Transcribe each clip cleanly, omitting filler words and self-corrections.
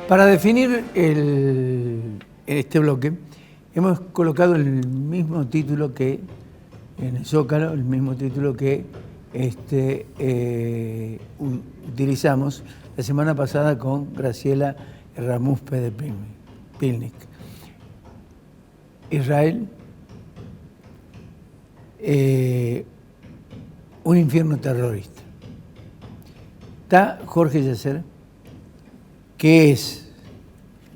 Para definir este bloque, hemos colocado el mismo título que en el Zócalo, el mismo título que utilizamos la semana pasada con Graciela Ramuspe de Pilnik. Israel, un infierno terrorista. Está Jorge Yacer, que es,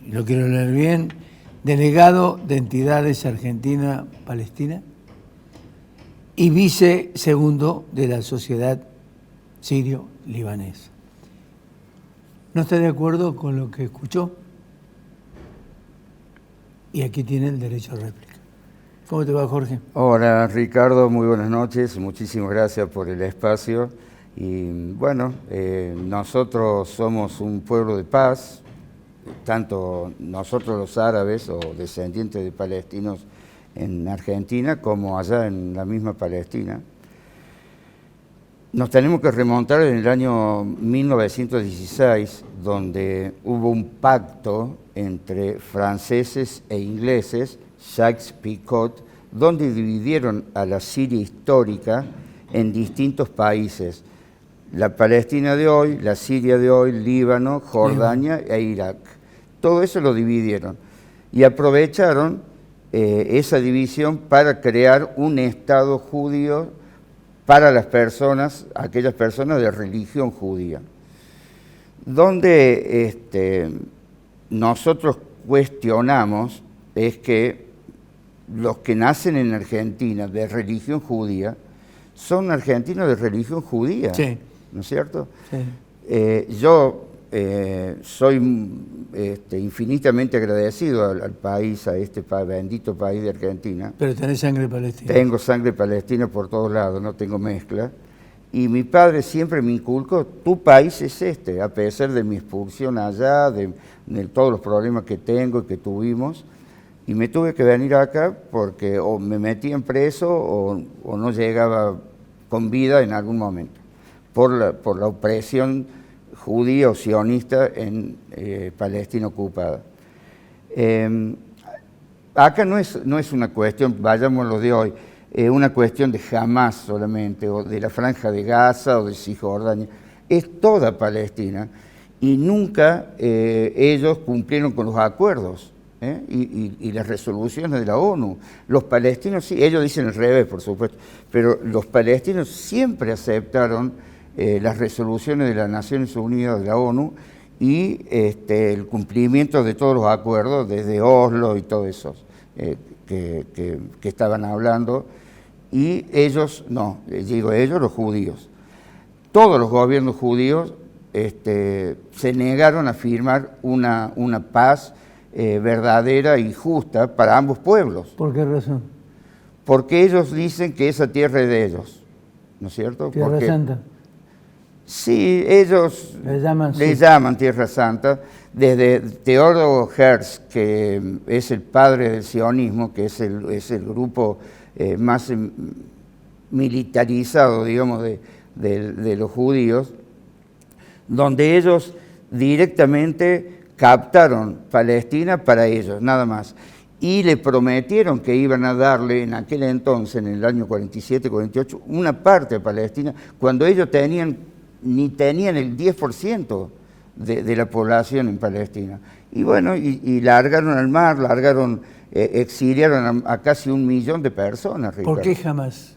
lo quiero leer bien, delegado de Entidades Argentina-Palestina y vice segundo de la Sociedad Sirio-Libanesa. ¿No está de acuerdo con lo que escuchó? Y aquí tiene el derecho a réplica. ¿Cómo te va, Jorge? Hola, Ricardo, muy buenas noches. Muchísimas gracias por el espacio. Y bueno, nosotros somos un pueblo de paz, tanto nosotros los árabes o descendientes de palestinos en Argentina como allá en la misma Palestina. Nos tenemos que remontar en el año 1916, donde hubo un pacto entre franceses e ingleses, Sykes-Picot, donde dividieron a la Siria histórica en distintos países. La Palestina de hoy, la Siria de hoy, Líbano, Jordania e Irak. Todo eso lo dividieron y aprovecharon esa división para crear un Estado judío para las personas, aquellas personas de religión judía. Donde nosotros cuestionamos es que los que nacen en Argentina de religión judía son argentinos de religión judía. Sí. ¿No es cierto? Sí. Yo soy infinitamente agradecido al país, a este bendito país de Argentina. Pero tenés sangre palestina. Tengo sangre palestina por todos lados, no tengo mezcla. Y mi padre siempre me inculcó, tu país es este, a pesar de mi expulsión allá, de todos los problemas que tengo y que tuvimos. Y me tuve que venir acá porque o me metían preso o no llegaba con vida en algún momento. Por la opresión judía o sionista en Palestina ocupada. Acá no es una cuestión, vayámoslo de hoy, una cuestión de Hamás solamente, o de la Franja de Gaza o de Cisjordania, es toda Palestina, y nunca ellos cumplieron con los acuerdos y las resoluciones de la ONU. Los palestinos, sí, ellos dicen al revés, por supuesto, pero los palestinos siempre aceptaron las resoluciones de las Naciones Unidas, de la ONU, y el cumplimiento de todos los acuerdos, desde Oslo y todo eso que estaban hablando, y ellos, no, digo ellos, los judíos. Todos los gobiernos judíos se negaron a firmar una paz verdadera y justa para ambos pueblos. ¿Por qué razón? Porque ellos dicen que esa tierra es de ellos, ¿no es cierto? Tierra Santa. Sí, ellos le llaman Tierra Santa. Desde Theodor Herzl, que es el padre del sionismo, que es el grupo más militarizado, digamos, de los judíos, donde ellos directamente captaron Palestina para ellos, nada más. Y le prometieron que iban a darle en aquel entonces, en el año 47-48, una parte de Palestina, cuando ellos ni tenían el 10% de la población en Palestina. Y bueno, y largaron al mar, exiliaron a casi 1 millón de personas. Ricardo. ¿Por qué Hamás?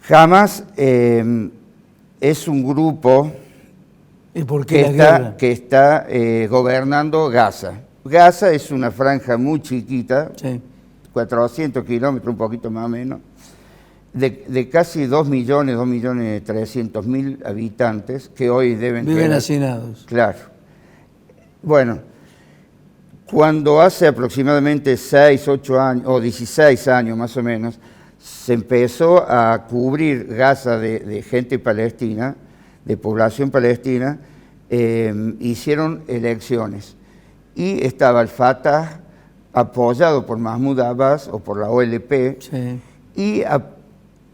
Hamás es un grupo que está gobernando Gaza. Gaza es una franja muy chiquita, sí. 400 kilómetros, un poquito más o menos, de casi 2.300.000 habitantes que hoy viven hacinados. Claro. Bueno, cuando hace aproximadamente 6, 8 años, o 16 años más o menos, se empezó a cubrir Gaza de gente palestina, de población palestina, hicieron elecciones. Y estaba el Fatah apoyado por Mahmoud Abbas o por la OLP, sí. Y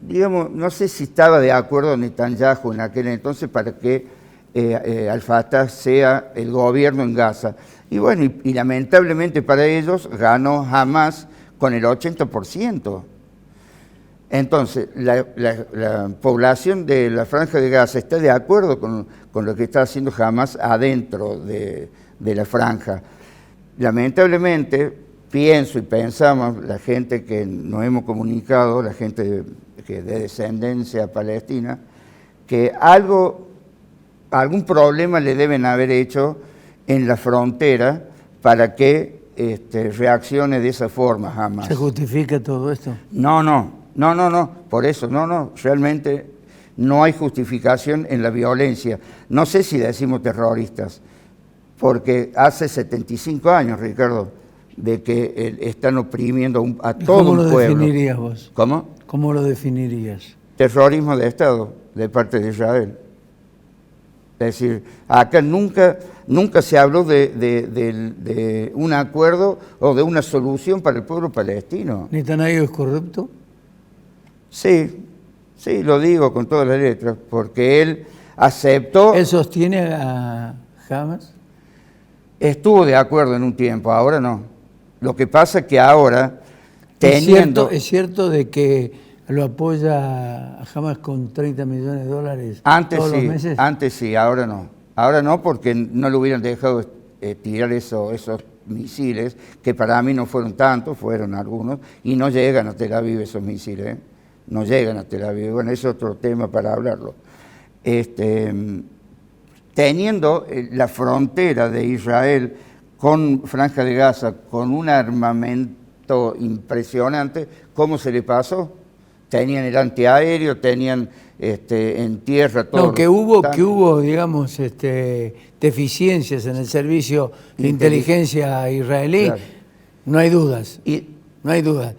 digamos, no sé si estaba de acuerdo Netanyahu en aquel entonces para que al-Fatah sea el gobierno en Gaza. Y bueno, y lamentablemente para ellos ganó Hamas con el 80%. Entonces, la población de la Franja de Gaza está de acuerdo con lo que está haciendo Hamas adentro de la franja. Lamentablemente, pienso y pensamos, la gente que nos hemos comunicado, la gente de descendencia palestina, que algún problema le deben haber hecho en la frontera para que reaccione de esa forma Hamas. ¿Se justifica todo esto? No, por eso, realmente no hay justificación en la violencia. No sé si decimos terroristas, porque hace 75 años, Ricardo, de que están oprimiendo a todo un pueblo. ¿Cómo lo definirías vos? ¿Cómo? ¿Cómo lo definirías? Terrorismo de Estado de parte de Israel. Es decir, acá nunca se habló de un acuerdo o de una solución para el pueblo palestino. ¿Netanyahu es corrupto? Sí, lo digo con todas las letras, porque él aceptó... ¿Él sostiene a Hamas? Estuvo de acuerdo en un tiempo, ahora no. Lo que pasa es que ahora, teniendo... ¿Es cierto de que lo apoya a Hamas con $30 millones todos los meses? Antes sí, ahora no. Ahora no, porque no le hubieran dejado tirar esos misiles, que para mí no fueron tantos, fueron algunos, y no llegan a Tel Aviv esos misiles, ¿eh? No llegan a Tel Aviv. Bueno, es otro tema para hablarlo. Teniendo la frontera de Israel con Franja de Gaza, con un armamento impresionante, ¿cómo se le pasó? Tenían el antiaéreo, tenían en tierra todo. No, que hubo, digamos, deficiencias en el servicio de inteligencia israelí, claro. No hay dudas. No hay dudas.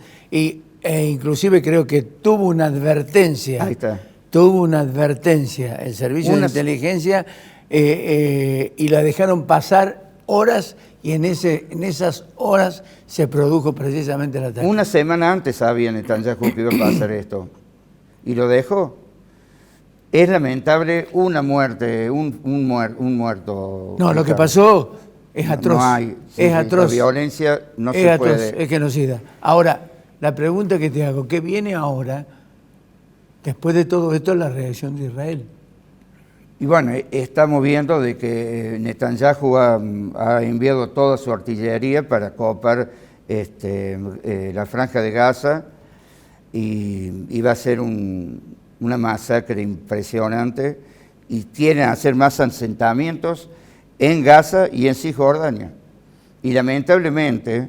E inclusive creo que tuvo una advertencia. Ahí está. Tuvo una advertencia el servicio de inteligencia y la dejaron pasar horas y en esas horas se produjo precisamente el ataque. Una semana antes sabía Netanyahu que iba a pasar esto y lo dejó. Es lamentable una muerte, un muerto. No, lo que pasó es atroz. No hay, es atroz. La violencia no es se atroz, puede. Es genocida. Ahora, la pregunta que te hago, ¿qué viene ahora, después de todo esto, la reacción de Israel? Y bueno, estamos viendo de que Netanyahu ha enviado toda su artillería para copar la Franja de Gaza y va a ser una masacre impresionante y quieren hacer más asentamientos en Gaza y en Cisjordania. Y lamentablemente,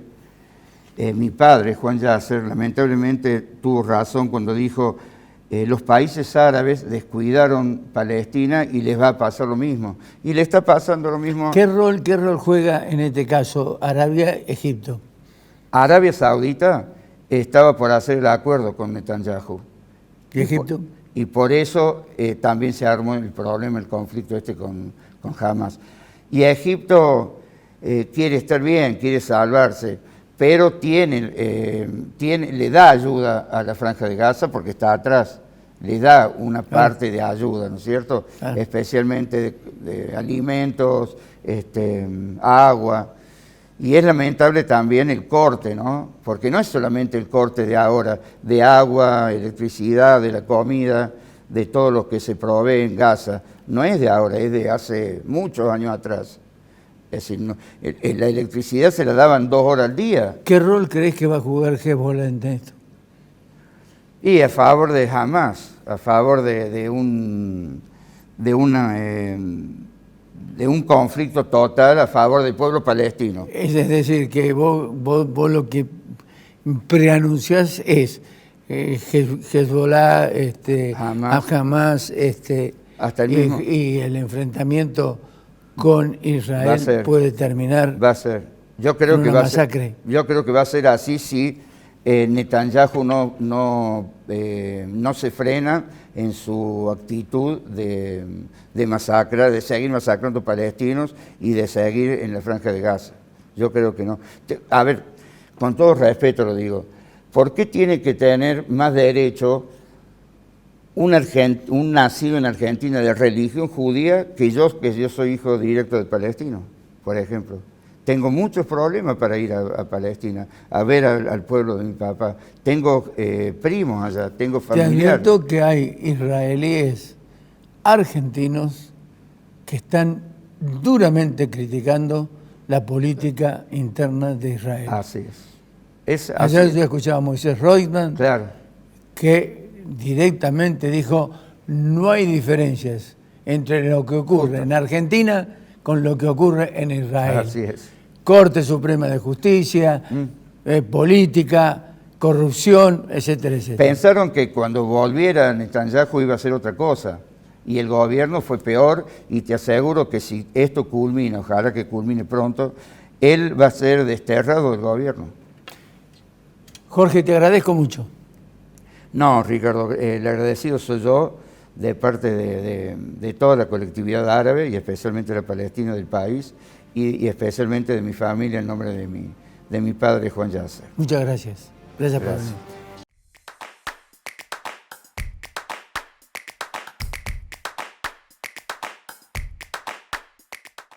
mi padre, Juan Yasser, lamentablemente tuvo razón cuando dijo los países árabes descuidaron Palestina y les va a pasar lo mismo. Y le está pasando lo mismo. ¿Qué rol juega en este caso Arabia-Egipto? Arabia Saudita estaba por hacer el acuerdo con Netanyahu. ¿Y Egipto? Y por eso también se armó el problema, el conflicto con Hamas. Y Egipto quiere estar bien, quiere salvarse, pero le da ayuda a la Franja de Gaza porque está atrás. Le da una parte de ayuda, ¿no es cierto? Especialmente de alimentos, agua. Y es lamentable también el corte, ¿no? Porque no es solamente el corte de ahora, de agua, electricidad, de la comida, de todo lo que se provee en Gaza. No es de ahora, es de hace muchos años atrás. Es decir, la electricidad se la daban 2 horas al día. ¿Qué rol crees que va a jugar Hezbollah en esto? Y a favor de Hamas, a favor de un conflicto total a favor del pueblo palestino. Es decir, que vos lo que preanunciás es Hezbollah, Hamas, hasta el mismo. Y el enfrentamiento con Israel puede terminar. Va a ser. Yo creo que masacre. Yo creo que va a ser así si Netanyahu no se frena en su actitud de masacrar, de seguir masacrando palestinos y de seguir en la Franja de Gaza. Yo creo que no. A ver, con todo respeto lo digo, ¿por qué tiene que tener más derecho un nacido en Argentina de religión judía que yo soy hijo directo de palestino, por ejemplo. Tengo muchos problemas para ir a Palestina, a ver al pueblo de mi papá. Tengo primos allá, tengo familiares. Te advierto que hay israelíes argentinos que están duramente criticando la política interna de Israel. Así es. Ayer yo escuchaba a Moisés Reutemann, claro, que directamente dijo: no hay diferencias entre lo que ocurre en Argentina con lo que ocurre en Israel. Así es. Corte Suprema de Justicia, política, corrupción, etcétera, etcétera. Pensaron que cuando volviera Netanyahu iba a ser otra cosa, y el gobierno fue peor, y te aseguro que si esto culmina, ojalá que culmine pronto, él va a ser desterrado del gobierno. Jorge, te agradezco mucho. No, Ricardo, el agradecido soy yo de parte de toda la colectividad árabe y especialmente la palestina del país y especialmente de mi familia en nombre de mi padre Juan Yasser. Muchas gracias. Gracias por venir.